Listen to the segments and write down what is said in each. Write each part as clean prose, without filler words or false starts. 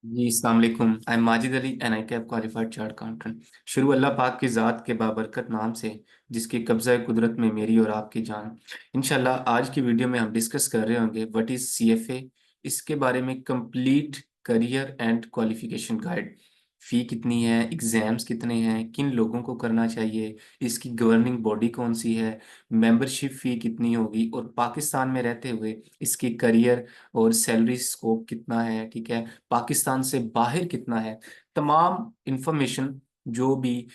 जी अस्सलाम वालेकुम। I am Majid Ali and I cap qualified chart accountant. शुरू अल्लाह पाक की ज़ात के बाबरकत नाम से जिसकी कब्ज़ा कुदरत में मेरी और आपकी जान। इंशाल्लाह आज की वीडियो में हम डिस्कस कर रहे होंगे व्हाट इज़ सीएफए, इसके बारे में complete career and qualification guide. Fee कितनी है, एग्ज़ाम्स कितने हैं, किन लोगों को करना चाहिए, इसकी गवर्निंग बॉडी कौन सी है, मेंबरशिप फ़ी कितनी होगी और पाकिस्तान में रहते हुए इसकी करियर और सैलरी स्कोप कितना है, ठीक है, पाकिस्तान से बाहर कितना है। तमाम इंफॉर्मेशन जो भी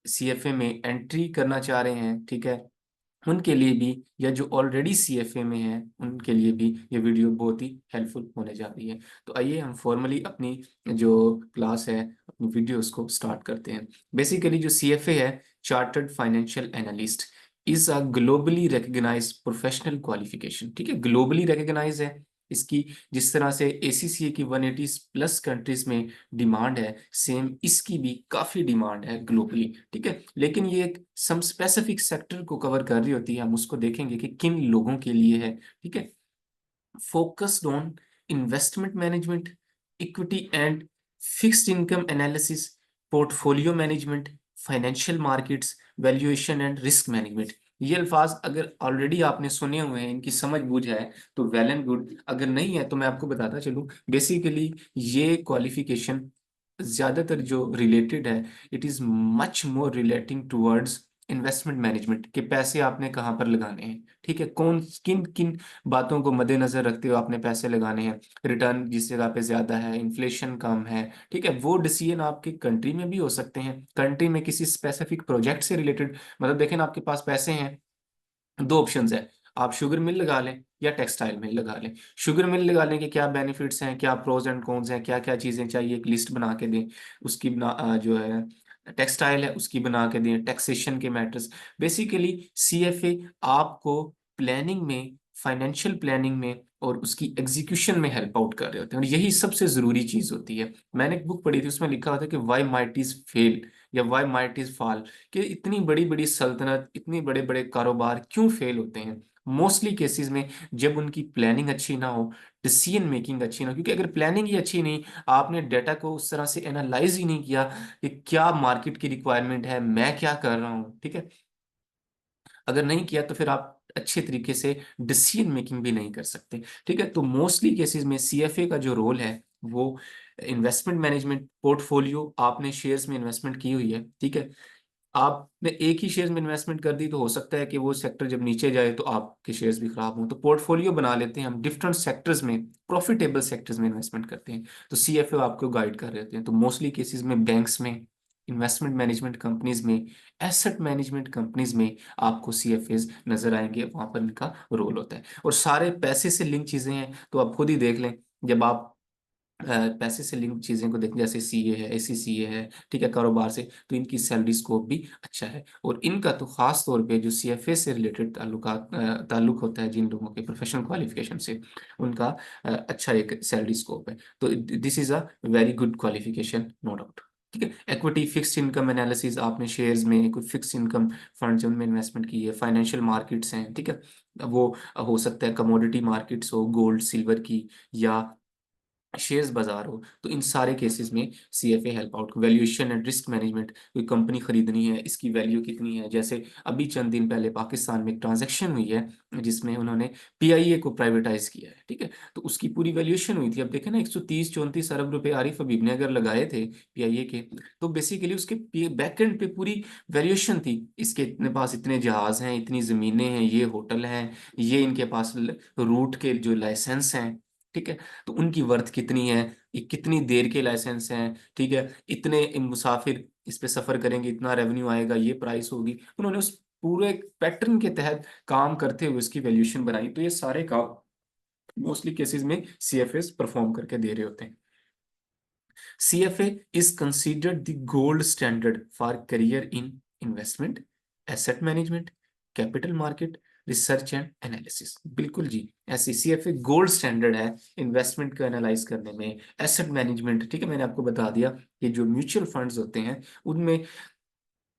सीएफए में एंट्री करना चाह रहे हैं, ठीक है, उनके लिए भी या जो ऑलरेडी सीएफए में हैं उनके लिए भी ये वीडियो बहुत ही हेल्पफुल होने जा रही है। तो आइए हम फॉर्मली अपनी जो क्लास है, अपनी वीडियोस को स्टार्ट करते हैं। बेसिकली जो सीएफए है, chartered financial analyst, is a globally recognised professional qualification. ठीक है, ग्लोबली रिकग्नाइज है इसकी। जिस तरह से एसीसीए की 180 प्लस कंट्रीज में डिमांड है, सेम इसकी भी काफी डिमांड है ग्लोबली। ठीक है, लेकिन ये एक सम स्पेसिफिक सेक्टर को कवर कर रही होती है। हम उसको देखेंगे कि किन लोगों के लिए है। ठीक है, focused on investment management, equity and fixed income analysis, portfolio management, financial markets, valuation and risk management. ये अल्फाज अगर ऑलरेडी आपने सुने हुए हैं, इनकी समझ बूझ है तो वेल एंड गुड। अगर नहीं है तो मैं आपको बताता चलूं, बेसिकली ये क्वालिफिकेशन ज्यादातर जो रिलेटेड है, it is much more relating towards investment management, के पैसे आपने कहाँ पर लगाने हैं। ठीक है, कौन किन किन बातों को मद्देनजर रखते हुए आपने पैसे लगाने हैं। रिटर्न जिस जगह पे ज्यादा है, इन्फ्लेशन कम है, ठीक है, वो डिसीजन आपके कंट्री में भी हो सकते हैं, कंट्री में किसी स्पेसिफिक प्रोजेक्ट से रिलेटेड। मतलब देखें ना, आपके पास पैसे हैं, दो ऑप्शंस है, आप शुगर मिल लगा लें या टेक्सटाइल मिल लगा लें। शुगर मिल लगाने के क्या बेनिफिट्स हैं, क्या प्रोज एंड कॉन्स हैं, क्या क्या चीजें चाहिए, एक लिस्ट बना के दें। उसकी जो है टेक्सटाइल है उसकी बना के दें, टैक्सेशन के मैटर्स। बेसिकली सीएफए आपको प्लानिंग में, फाइनेंशियल प्लानिंग में और उसकी एग्जीक्यूशन में हेल्प आउट कर रहे होते हैं, और यही सबसे जरूरी चीज होती है। मैंने एक बुक पढ़ी थी, उसमें लिखा होता है कि वाई माइट इज फेल या वाई माइट इज फॉल, कि इतनी बड़ी बड़ी सल्तनत, इतने बड़े बड़े कारोबार क्यों फेल होते हैं। मोस्टली केसेस में जब उनकी प्लानिंग अच्छी ना हो, डिसीजन मेकिंग अच्छी ना हो। क्योंकि अगर प्लानिंग ही अच्छी नहीं, आपने डेटा को उस तरह से एनालाइज ही नहीं किया कि क्या मार्केट की रिक्वायरमेंट है, मैं क्या कर रहा हूँ, ठीक है, अगर नहीं किया तो फिर आप अच्छे तरीके से डिसीजन मेकिंग भी नहीं कर सकते। ठीक है, तो मोस्टली केसेस में सीएफए का जो रोल है वो इन्वेस्टमेंट मैनेजमेंट, पोर्टफोलियो, आपने शेयर्स में इन्वेस्टमेंट की हुई है, ठीक है, आपने एक ही शेयर्स में इन्वेस्टमेंट कर दी तो हो सकता है कि वो सेक्टर जब नीचे जाए तो आपके शेयर्स भी खराब हों। तो पोर्टफोलियो बना लेते हैं हम, डिफरेंट सेक्टर्स में, प्रॉफिटेबल सेक्टर्स में इन्वेस्टमेंट करते हैं। तो सीएफए आपको गाइड कर रहे होते हैं। तो मोस्टली केसेस में बैंक्स में, इन्वेस्टमेंट मैनेजमेंट कंपनीज में, एसेट मैनेजमेंट कंपनीज में आपको सीएफएस नजर आएंगे, वहां पर इनका रोल होता है। और सारे पैसे से लिंक चीजें हैं तो आप खुद ही देख लें। जब आप पैसे से लिंक चीजें को देखें, जैसे सीए है, एसीसीए है, ठीक है, कारोबार से, तो इनकी सैलरी स्कोप भी अच्छा है। और इनका तो खास तौर पे जो सीएफए से रिलेटेड ताल्लुक होता है, जिन लोगों के प्रोफेशनल क्वालिफिकेशन से, उनका अच्छा एक सैलरी स्कोप है। तो this is a very good qualification, no doubt. ठीक है, इक्विटी फिक्स्ड इनकम एनालिसिस, आपने शेयर्स में कोई फिक्स्ड इनकम फंड उनमें इन्वेस्टमेंट की है। फाइनेंशियल मार्केट्स हैं, ठीक है, वो हो सकता है कमोडिटी मार्केट्स हो, गोल्ड सिल्वर की, या शेयर्स बाजार हो। तो इन सारे केसेस में CFA help out. Valuation and risk management, कोई कंपनी खरीदनी है, इसकी वैल्यू कितनी है। जैसे अभी चंद दिन पहले पाकिस्तान में एक ट्रांजैक्शन हुई है जिसमें उन्होंने पीआईए को प्राइवेटाइज किया है, ठीक है, तो उसकी पूरी वैल्यूएशन हुई थी। अब देखें ना, 130-134 अरब रुपए आरिफ हबीब ने अगर लगाए थे पीआईए के, तो बेसिकली उसके बैकएंड पे पूरी वैल्यूएशन थी। इसके इतने पास इतने जहाज हैं, इतनी जमीनें हैं, ये होटल हैं, ये इनके पास रूट के जो लाइसेंस हैं, ठीक है, तो उनकी वर्थ कितनी है, ये कितनी देर के लाइसेंस हैं, ठीक है, इतने मुसाफिर इस पे सफर करेंगे, इतना रेवेन्यू आएगा, ये प्राइस होगी। उन्होंने उस पूरे पैटर्न के तहत काम करते हुए उसकी वैल्यूएशन बनाई। तो ये सारे काम मोस्टली केसेस में सीएफएस परफॉर्म करके दे रहे होते हैं। CFA is considered the gold standard for career in investment, asset management, capital market, research and analysis. बिल्कुल जी, ऐसे सीएफए गोल्ड स्टैंडर्ड है इन्वेस्टमेंट को एनालाइज करने में, एसेट मैनेजमेंट, ठीक है, मैंने आपको बता दिया कि जो म्यूचुअल फंड्स होते हैं उनमें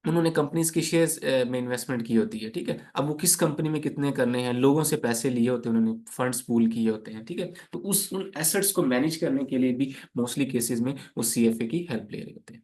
उन्होंने कंपनीज के शेयर्स में इन्वेस्टमेंट की होती है, ठीक है। अब वो किस कंपनी में कितने करने हैं, लोगों से पैसे लिए होते हैं, उन्होंने फंड्स पूल किए होते हैं, ठीक है। तो उन एसेट्स को मैनेज करने के लिए भी मोस्टली केसेस में वो सीएफए की हेल्प ले रहे होते हैं।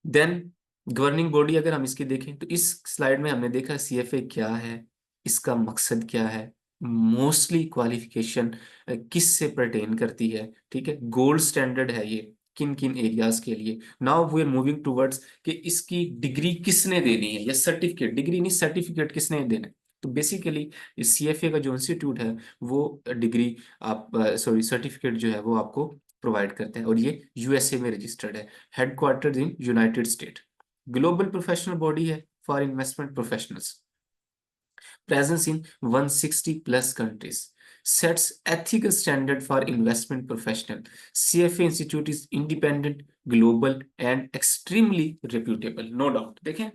देन गवर्निंग बॉडी अगर हम इसकी देखें तो इस स्लाइड में हमने देखा सीएफए क्या है, इसका मकसद क्या है, मोस्टली क्वालिफिकेशन किस से पर्टेन करती है, ठीक है। गोल्ड स्टैंडर्ड है ये किन किन एरियाज के लिए। Now we are moving towards कि इसकी डिग्री किसने देनी है या सर्टिफिकेट, डिग्री नहीं सर्टिफिकेट किसने देना है। तो बेसिकली सीएफए का जो इंस्टीट्यूट है वो डिग्री आप सॉरी सर्टिफिकेट जो है वो आपको प्रोवाइड करते हैं, और ये यूएसए में रजिस्टर्ड है, headquartered in United States. Global professional body है for investment professionals. Presence in 160 plus countries. Sets ethical standard for investment professional. CFA Institute is independent, global and extremely reputable. No doubt. देखें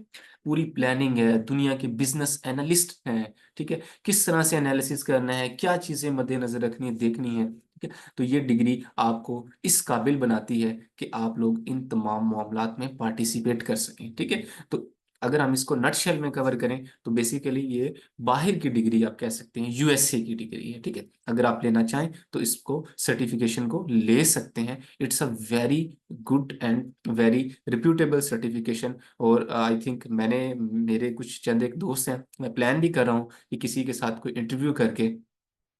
पूरी planning है, दुनिया के business analyst हैं, ठीक है। किस तरह से एनालिसिस करना है, क्या चीजें मद्देनजर रखनी है, देखनी है, ठीक है। तो ये डिग्री आपको इस काबिल बनाती है कि आप लोग इन तमाम मामलात में पार्टिसिपेट कर सकें, ठीक है। तो अगर हम इसको नटशेल में कवर करें तो बेसिकली ये बाहर की डिग्री आप कह सकते हैं, यूएसए की डिग्री है, ठीक है। अगर आप लेना चाहें तो इसको सर्टिफिकेशन को ले सकते हैं। It's a very good and very reputable certification. और आई थिंक मैंने मेरे कुछ चंद एक दोस्त हैं, मैं प्लान भी कर रहा हूँ कि किसी के साथ कोई इंटरव्यू करके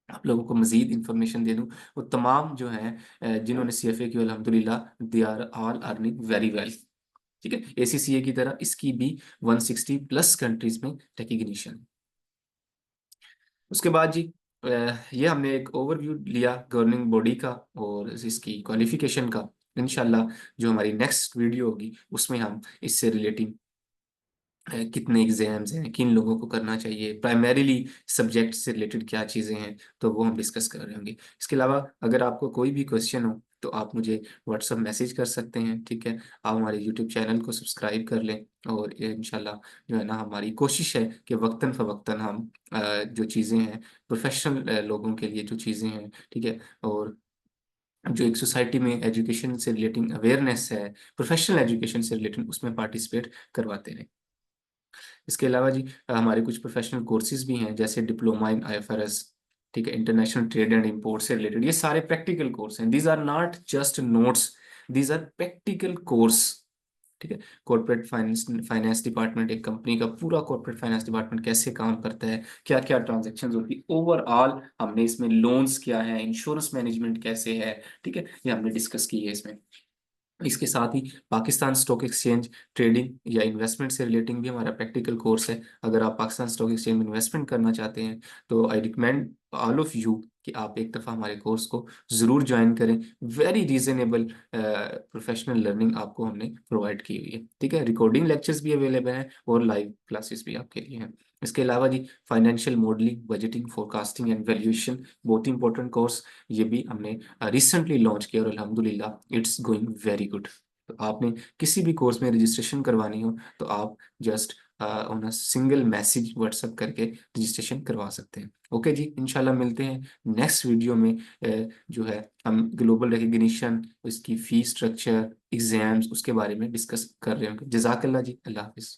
आप लोगों को मजीद इंफॉर्मेशन दे दूं। वो तमाम जो हैं जिन्होंने सीएफए की, अल्हम्दुलिल्लाह they are all earning very well, ठीक है। एसीसीए की तरह इसकी भी 160 प्लस कंट्रीज में रिकग्निशन। उसके बाद जी ये हमने एक ओवरव्यू लिया गवर्निंग बॉडी का और इसकी क्वालिफिकेशन का। इंशाल्लाह जो हमारी नेक्स्ट वीडियो होगी उसमें हम इससे रिलेटिंग कितने एग्जाम्स हैं, किन लोगों को करना चाहिए, प्राइमरीली सब्जेक्ट से रिलेटेड क्या चीज़ें हैं, तो वो हम डिस्कस कर रहे होंगे। इसके अलावा अगर आपको कोई भी क्वेश्चन हो तो आप मुझे व्हाट्सअप मैसेज कर सकते हैं, ठीक है। आप हमारे यूट्यूब चैनल को सब्सक्राइब कर लें, और ये इंशाल्लाह जो है ना हमारी कोशिश है कि वक्तन फ़वक्तन हम जो चीज़ें हैं प्रोफेशनल लोगों के लिए जो चीज़ें हैं, ठीक है, और जो एक सोसाइटी में एजुकेशन से रिलेटिंग अवेयरनेस है, प्रोफेशनल एजुकेशन से रिलेटेड, उसमें पार्टिसिपेट करवाते रहें। इसके अलावा जी हमारे कुछ प्रोफेशनल कोर्सेज भी हैं, जैसे डिप्लोमा इन आईएफआरएस, ठीक है, इंटरनेशनल ट्रेड एंड इंपोर्ट से रिलेटेड। ये सारे प्रैक्टिकल कोर्स हैं, these are not just notes, these are practical course, ठीक है। कॉर्पोरेट फाइनेंस फाइनेंस डिपार्टमेंट, एक कंपनी का पूरा कॉर्पोरेट फाइनेंस डिपार्टमेंट कैसे काम करता है, क्या क्या ट्रांजेक्शन होती है, ओवरऑल हमने इसमें लोन्स क्या है, इंश्योरेंस मैनेजमेंट कैसे है, ठीक है, ये हमने डिस्कस की है इसमें। इसके साथ ही पाकिस्तान स्टॉक एक्सचेंज ट्रेडिंग या इन्वेस्टमेंट से रिलेटिंग भी हमारा प्रैक्टिकल कोर्स है। अगर आप पाकिस्तान स्टॉक एक्सचेंज में इन्वेस्टमेंट करना चाहते हैं तो I recommend all of you कि आप एक दफ़ा हमारे कोर्स को ज़रूर ज्वाइन करें। वेरी रीजनेबल प्रोफेशनल लर्निंग आपको हमने प्रोवाइड की हुई है, ठीक है। रिकॉर्डिंग लेक्चर्स भी अवेलेबल हैं और लाइव क्लासेस भी आपके लिए हैं। इसके अलावा जी financial modelling, budgeting, forecasting and valuation, बहुत इंपॉर्टेंट कोर्स, ये भी हमने रिसेंटली लॉन्च किया और अल्हम्दुलिल्लाह इट्स गोइंग वेरी गुड। तो आपने किसी भी कोर्स में रजिस्ट्रेशन करवानी हो तो आप just on a single message WhatsApp करके रजिस्ट्रेशन करवा सकते हैं। ओके जी, इंशाल्लाह मिलते हैं नेक्स्ट वीडियो में। जो है हम ग्लोबल रिकग्निशन, उसकी फीस स्ट्रक्चर, एग्जाम्स, उसके बारे में डिस्कस कर रहे होंगे। जज़ाकल्लाह जी, अल्लाह हाफिज़।